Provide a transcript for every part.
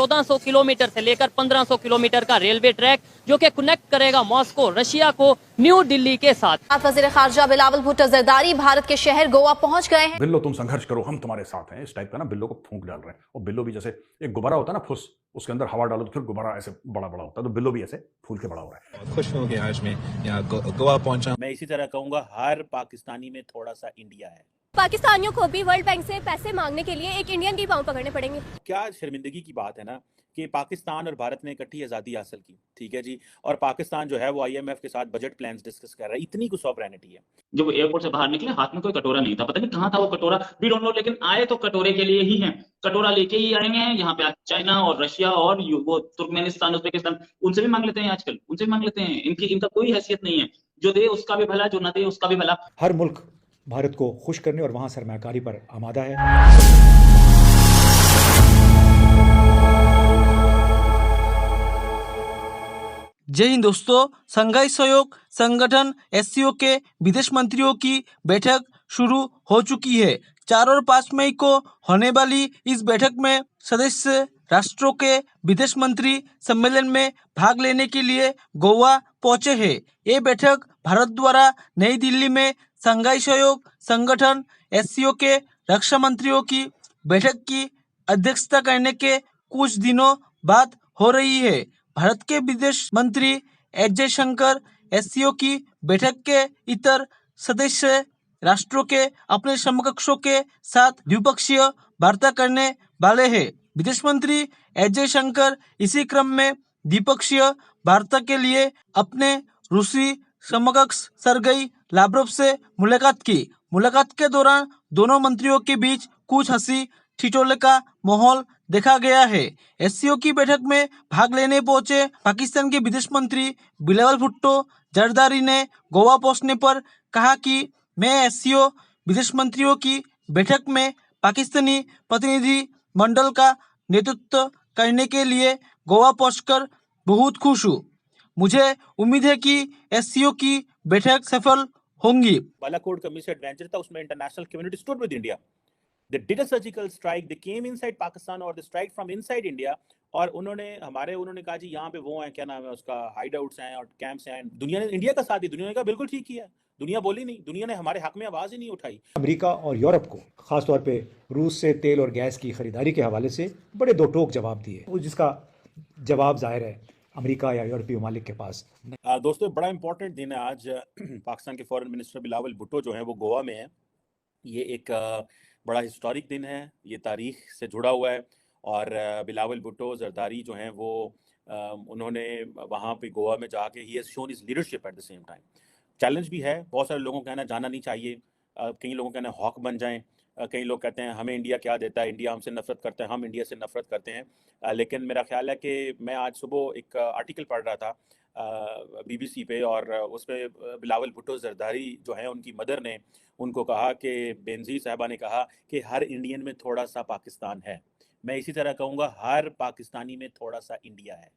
1400 kilometre से लेकर 1500 kilometre का रेलवे ट्रैक जो कि कनेक्ट करेगा मॉस्को रशिया को न्यू दिल्ली के साथ। वजीर खारजा बिलावल भुट्टो जरदारी भारत के शहर गोवा पहुंच गए हैं। बिल्लो तुम संघर्ष करो, हम तुम्हारे साथ हैं, इस टाइप का ना बिल्लो को फूंक डाल रहे हैं। और बिल्लो भी जैसे एक गुब्बारा होता है ना, फुस, उसके अंदर हवा डालो तो फिर गुब्बारा ऐसे बड़ा बड़ा होता है, तो बिल्लो भी ऐसे फूल के बड़ा हो रहा है। खुश हूँ कि आज मैं यहाँ गोवा पहुंचा। मैं इसी तरह कहूँगा हर पाकिस्तानी में थोड़ा सा इंडिया है। पाकिस्तानियों को भी वर्ल्ड बैंक से पैसे मांगने के लिए एक इंडियन की पाँव पकड़ने पड़ेंगे। क्या शर्मिंदगी की बात है ना कि पाकिस्तान और भारत ने इकट्ठी आज़ादी हासिल की, ठीक है जी, और पाकिस्तान जो है वो IMF के साथ बजट प्लान्स डिस्कस कर रहा है। इतनी कुछ सॉवरेनिटी है। जब वो एयरपोर्ट से बाहर निकले हाथ में कोई कटोरा नहीं था, पता नहीं कहाँ था वो कटोरा, वी डोंट नो, लेकिन आए तो कटोरे के लिए ही हैं, कटोरा लेके ही आएंगे हैं। यहाँ पे चाइना और रशिया और वो तुर्कमेनिस्तान, उज्बेकिस्तान, उनसे भी मांग लेते हैं, आजकल उनसे भी मांग लेते हैं। इनका कोई हैसियत नहीं है, जो दे उसका भी भला, जो ना दे उसका भी भला। हर मुल्क भारत को खुश करने और वहां सरमायाकारी पर आमादा है। जय हिंद दोस्तों, शंघाई सहयोग संगठन SCO के विदेश मंत्रियों की बैठक शुरू हो चुकी है। 4 और 5 मई को होने वाली इस बैठक में सदस्य राष्ट्रों के विदेश मंत्री सम्मेलन में भाग लेने के लिए गोवा पहुंचे हैं। ये बैठक भारत द्वारा नई दिल्ली में शंघाई सहयोग संगठन SCO के रक्षा मंत्रियों की बैठक की अध्यक्षता करने के कुछ दिनों बाद हो रही है। भारत के विदेश मंत्री एस जयशंकर SCO की बैठक के इतर सदस्य राष्ट्रों के अपने समकक्षों के साथ द्विपक्षीय वार्ता करने वाले हैं। विदेश मंत्री एस जयशंकर इसी क्रम में द्विपक्षीय वार्ता के लिए अपने रूसी समकक्ष सर्गेई लाव्रोव से मुलाकात की। मुलाकात के दौरान दोनों मंत्रियों के बीच कुछ हंसी ठिठोले का माहौल देखा गया है। SCO की बैठक में भाग लेने पहुंचे पाकिस्तान के विदेश मंत्री बिलावल भुट्टो जरदारी ने गोवा पहुंचने पर कहा कि मैं SCO विदेश मंत्रियों की बैठक में पाकिस्तानी प्रतिनिधि मंडल का नेतृत्व करने के लिए गोवा पहुंचकर बहुत खुश हूँ। मुझे उम्मीद है कि SCO की बैठक सफल होंगी। बालाकोट का मिस एडवेंचर था, उसमें international community stood with India. They did a surgical strike. They came inside Pakistan or they strike from inside India. और उन्होंने कहा जी यहाँ पे वो हैं, क्या नाम है उसका, हाइड आउट्स हैं और कैंप्स हैं। दुनिया ने इंडिया का साथ दी, दुनिया ने कहा बिल्कुल ठीक किया। दुनिया बोली नहीं, दुनिया ने हमारे हक में आवाज़ ही नहीं उठाई। अमेरिका और यूरोप को खासतौर पे रूस से तेल और गैस की खरीदारी के हवाले से बड़े दो टोक जवाब दिए, जिसका जवाब जाहिर है अमेरिका या यूरोपीय ममालिक के पास। दोस्तों, बड़ा इंपॉर्टेंट दिन है आज। पाकिस्तान के फॉरेन मिनिस्टर बिलावल भुट्टो जो है वो गोवा में है। ये एक बड़ा हिस्टोरिक दिन है, ये तारीख से जुड़ा हुआ है। और बिलावल भुट्टो जरदारी जो हैं वो उन्होंने वहाँ पे गोवा में जाके he has shown his leadership at the same time. Challenge भी है, बहुत सारे लोगों का कहना जाना नहीं चाहिए, कई लोगों का कहना हॉक बन जाएं, कई लोग कहते हैं हमें इंडिया क्या देता है, इंडिया हमसे नफरत करता है, हम इंडिया से नफरत करते हैं। लेकिन मेरा ख्याल है कि मैं आज सुबह एक आर्टिकल पढ़ रहा था BBC पे, और उसमें बिलावल भुट्टो जरदारी जो है उनकी मदर ने उनको कहा कि बेनज़ीर साहबा ने कहा कि हर इंडियन में थोड़ा सा पाकिस्तान है। मैं इसी तरह कहूँगा हर पाकिस्तानी में थोड़ा सा इंडिया है।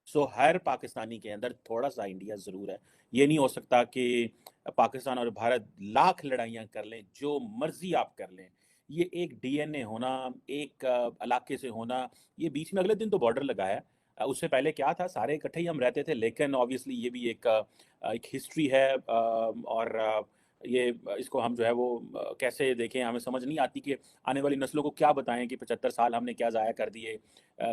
सो हर पाकिस्तानी के अंदर थोड़ा सा इंडिया ज़रूर है। ये नहीं हो सकता कि पाकिस्तान और भारत लाख लड़ाइयाँ कर लें, जो मर्ज़ी आप कर लें, ये एक DNA होना, एक इलाके से होना, ये बीच में अगले दिन तो बॉर्डर लगा है। उससे पहले क्या था, सारे इकट्ठे ही हम रहते थे। लेकिन ऑब्वियसली ये भी एक हिस्ट्री है, और ये इसको हम जो है वो कैसे देखें, हमें समझ नहीं आती कि आने वाली नस्लों को क्या बताएं कि 75 साल हमने क्या ज़ाया कर दिए।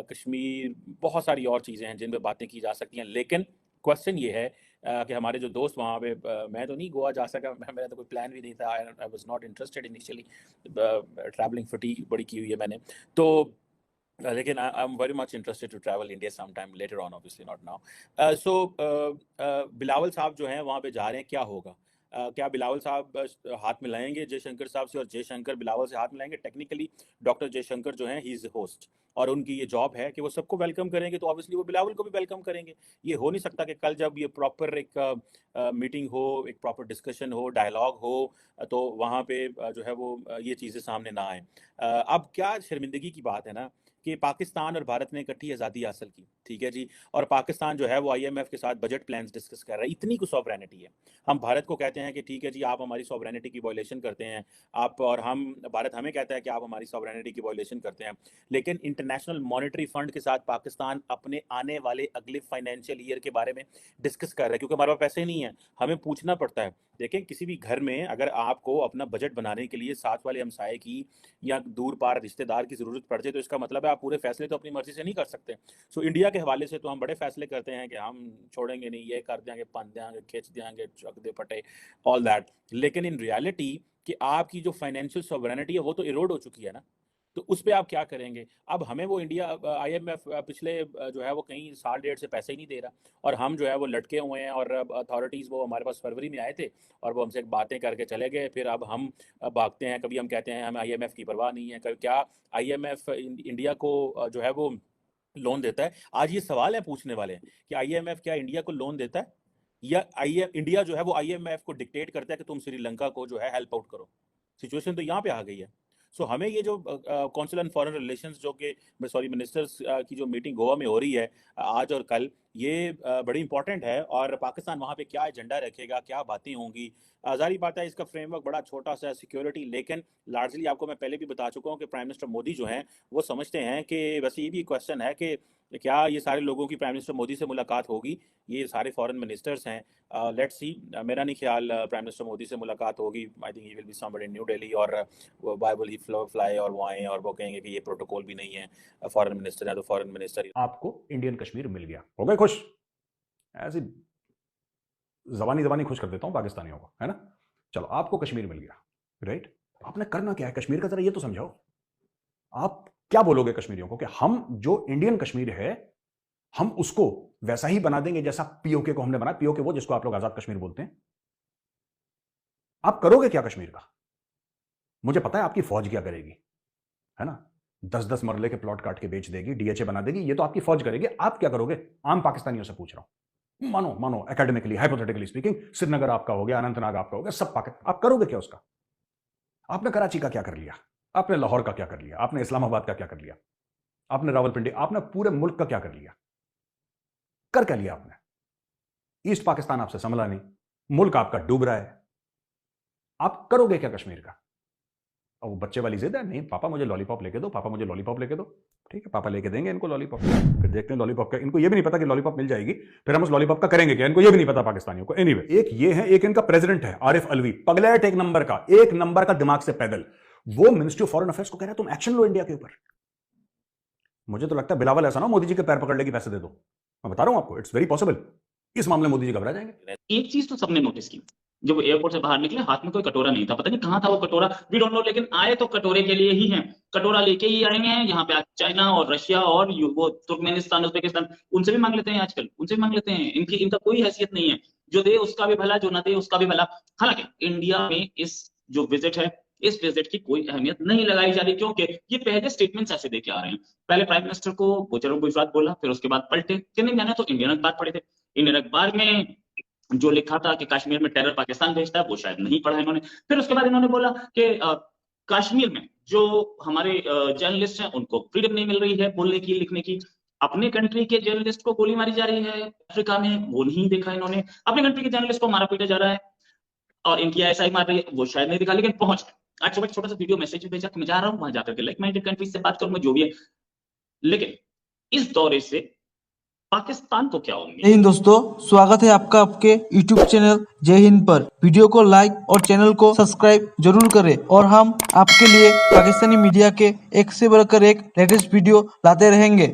कश्मीर, बहुत सारी और चीज़ें हैं जिन पे बातें की जा सकती हैं। लेकिन क्वेश्चन ये है कि हमारे जो दोस्त वहाँ पे, मैं तो नहीं गोवा जा सका, मेरा तो कोई प्लान भी नहीं था। I was not interested initially, travelling fatigue बड़ी की हुई है मैंने तो। लेकिन I am very much interested to travel India some time later on, obviously not now. So Bilawal साहब जो हैं वहाँ पे जा रहे हैं, क्या होगा? क्या बिलावल साहब हाथ मिलाएंगे जयशंकर साहब से और जयशंकर बिलावल से हाथ मिलाएंगे? टेक्निकली डॉक्टर जयशंकर जो हैं ही इज़ होस्ट, और उनकी ये जॉब है कि वो सबको वेलकम करेंगे, तो ऑब्वियसली वो बिलावल को भी वेलकम करेंगे। ये हो नहीं सकता कि कल जब ये प्रॉपर एक मीटिंग हो, एक प्रॉपर डिस्कशन हो, डायलॉग हो, तो वहाँ पे जो है वो ये चीज़ें सामने ना आएँ। अब क्या शर्मिंदगी की बात है ना कि पाकिस्तान और भारत ने इकट्ठी आज़ादी हासिल की, ठीक है जी, और पाकिस्तान जो है वो IMF के साथ बजट प्लान्स डिस्कस कर रहा है, इतनी कुछ सॉवरेनिटी है। हम भारत को कहते हैं कि ठीक है जी, आप हमारी सॉवरेनिटी की वायलेशन करते हैं, आप और हम भारत हमें कहता है कि आप हमारी सॉवरेनिटी की वायलेशन करते हैं, लेकिन इंटरनेशनल मॉनेटरी फंड के साथ पाकिस्तान अपने आने वाले अगले फाइनेंशियल ईयर के बारे में डिस्कस कर रहा है, क्योंकि हमारे पास पैसे नहीं है, हमें पूछना पड़ता है। देखें, किसी भी घर में अगर आपको अपना बजट बनाने के लिए साथ वाले हमसाए की या दूर पार रिश्तेदार की ज़रूरत पड़ जाए, तो इसका मतलब है आप पूरे फैसले तो अपनी मर्जी से नहीं कर सकते। सो इंडिया के हवाले से तो हम बड़े फैसले करते हैं कि हम छोड़ेंगे नहीं, ये कर देंगे, पन देंगे, खींच देंगे, चक दे फटे, ऑल दैट। लेकिन इन रियलिटी कि आपकी जो फाइनेंशियल सॉवरेनिटी है वो तो इरोड हो चुकी है ना, तो उस पे आप क्या करेंगे? अब हमें वो इंडिया IMF पिछले जो है वो कहीं साल डेढ़ से पैसे ही नहीं दे रहा, और हम जो है वो लटके हुए हैं, और अथॉरिटीज़ वो हमारे पास फरवरी में आए थे और वो हमसे बातें करके चले गए। फिर अब हम भागते हैं, कभी हम कहते हैं हमें IMF की परवाह नहीं है, कभी क्या IMF इंडिया को जो है वो लोन देता है? आज ये सवाल है पूछने वाले कि IMF क्या इंडिया को लोन देता है, या इंडिया जो है वो IMF को डिक्टेट करता है कि तुम श्रीलंका को जो है हेल्प आउट करो? सिचुएशन तो यहाँ पे आ गई है। सो हमें ये जो काउंसिल ऑन फॉरेन रिलेशंस जो कि मिनिस्टर्स की जो मीटिंग गोवा में हो रही है आज और कल, ये बड़ी इंपॉर्टेंट है, और पाकिस्तान वहाँ पे क्या एजेंडा रखेगा, क्या बातें होंगी। जारी बात है इसका फ्रेमवर्क बड़ा छोटा सा सिक्योरिटी, लेकिन लार्जली आपको मैं पहले भी बता चुका हूँ कि प्राइम मिनिस्टर मोदी जो हैं वो समझते हैं कि वैसे ये भी क्वेश्चन है कि क्या ये सारे लोगों की प्राइम मिनिस्टर मोदी से मुलाकात होगी, ये सारे फॉरेन मिनिस्टर्स हैं। लेट्स सी, मेरा नहीं ख्याल प्राइम मिनिस्टर मोदी से मुलाकात होगी। I think he will be somewhere in new Delhi, और बाइबल ही फ्लाई और वो आए और वो कहेंगे कि ये प्रोटोकॉल भी नहीं है, फॉरेन मिनिस्टर है तो फॉरेन मिनिस्टर। आपको इंडियन कश्मीर मिल गया, हो गए खुश? ऐसी जबानी खुश कर देता हूं पाकिस्तानियों को, है ना। चलो, आपको कश्मीर मिल गया, राइट। आपने करना क्या है कश्मीर का, जरा ये तो समझाओ। आप क्या बोलोगे कश्मीरियों को कि हम जो इंडियन कश्मीर है हम उसको वैसा ही बना देंगे जैसा POK को हमने बनाया, POK वो जिसको आप लोग आजाद कश्मीर बोलते हैं। आप करोगे क्या कश्मीर का? मुझे पता है आपकी फौज क्या करेगी, है ना। 10-10 मरले के प्लॉट काट के बेच देगी, DHA बना देगी, ये तो आपकी फौज करेगी। आप क्या करोगे? आम पाकिस्तानियों से पूछ रहा हूं, मानो एकेडमिकली, हाइपोथेटिकली स्पीकिंग, श्रीनगर आपका हो गया, अनंतनाग आपका हो गया, सब आप करोगे क्या उसका? आपने कराची का क्या कर लिया, आपने लाहौर का क्या कर लिया, आपने इस्लामाबाद का क्या कर लिया, आपने रावलपिंडी, आपने पूरे मुल्क का क्या कर लिया? कर क्या लिया आपने? ईस्ट पाकिस्तान आपसे संभला नहीं, मुल्क आपका डूब रहा है, आप करोगे क्या कश्मीर का? और वो बच्चे वाली जिद है, नहीं पापा मुझे लॉलीपॉप लेके दो, पापा मुझे लॉलीपॉप लेके दो। ठीक है, पापा लेके देंगे इनको लॉलीपॉप, फिर देखते हैं लॉलीपॉप का। इनको ये भी नहीं पता कि लॉलीपॉप मिल जाएगी, फिर हम उस लॉलीपॉप का करेंगे क्या, इनको ये भी नहीं पता पाकिस्तानियों को। एनीवे, एक ये है, एक इनका प्रेसिडेंट है आरिफ अलवी, पगलैट एक नंबर का दिमाग से पैदल। वो मिनिस्ट्री ऑफ फॉरेन अफेयर्स को कह रहा है तुम एक्शन लो इंडिया के ऊपर। मुझे तो लगता है बिलावल ऐसा ना मोदी जी के पैर पकड़ लेगी, पैसे दे दो। मैं बता रहा हूं आपको, इट्स वेरी पॉसिबल। इस मामले में मोदी जी घबरा जाएंगे। एक चीज तो सबने नोटिस की, जब वो एयरपोर्ट से बाहर निकले हाथ में कोई कटोरा नहीं था, पता नहीं कहाँ था वो कटोरा, वी डोंट नो, लेकिन आए तो कटोरे के लिए ही हैं, कटोरा लेके ही आए हैं। यहाँ पे चाइना और रशिया और वो तुर्कमेनिस्तान, उज्बेकिस्तान, उनसे भी मांग लेते हैं आजकल, उनसे भी मांग लेते हैं। इनका कोई हैसियत नहीं है, जो दे उसका भी भला, जो ना दे उसका भी भला। हालांकि इंडिया में इस जो विजिट है, इस विजिट की कोई अहमियत नहीं लगाई जा रही, क्योंकि ये पहले स्टेटमेंट्स ऐसे देके आ रहे हैं। पहले प्राइम मिनिस्टर को गुजरात गुजरात बोला, फिर उसके बाद पलटे कि नहीं, मैंने तो इंडियन अखबार पढ़े थे, इंडियन अखबार में जो लिखा था कि कश्मीर में टेरर पाकिस्तान भेजता है, वो शायद नहीं पढ़ा इन्होंने। फिर उसके बाद इन्होंने बोला कि कश्मीर में जो हमारे जर्नलिस्ट हैं उनको फ्रीडम नहीं मिल रही है बोलने की, लिखने की। अपने कंट्री के जर्नलिस्ट को गोली मारी जा रही है अफ्रीका में, वो नहीं देखा इन्होंने। अपने कंट्री के जर्नलिस्ट को मारा पीटा जा रहा है और इनकी ISI मार रही है, वो शायद नहीं दिखा। लेकिन पहुंच आज सुबह छोटा सा वीडियो मैसेज भेजा कि मैं जा रहा हूं वहां जाकर के लाइक माइंडेड कंट्रीज से बात करूंगा, जो भी है। लेकिन इस दौरे से पाकिस्तान को क्या उम्मीद? जय हिंद दोस्तों, स्वागत है आपका आपके YouTube चैनल जय हिंद पर। वीडियो को लाइक और चैनल को सब्सक्राइब जरूर करें, और हम आपके लिए पाकिस्तानी मीडिया के एक से बढ़कर एक लेटेस्ट वीडियो लाते रहेंगे।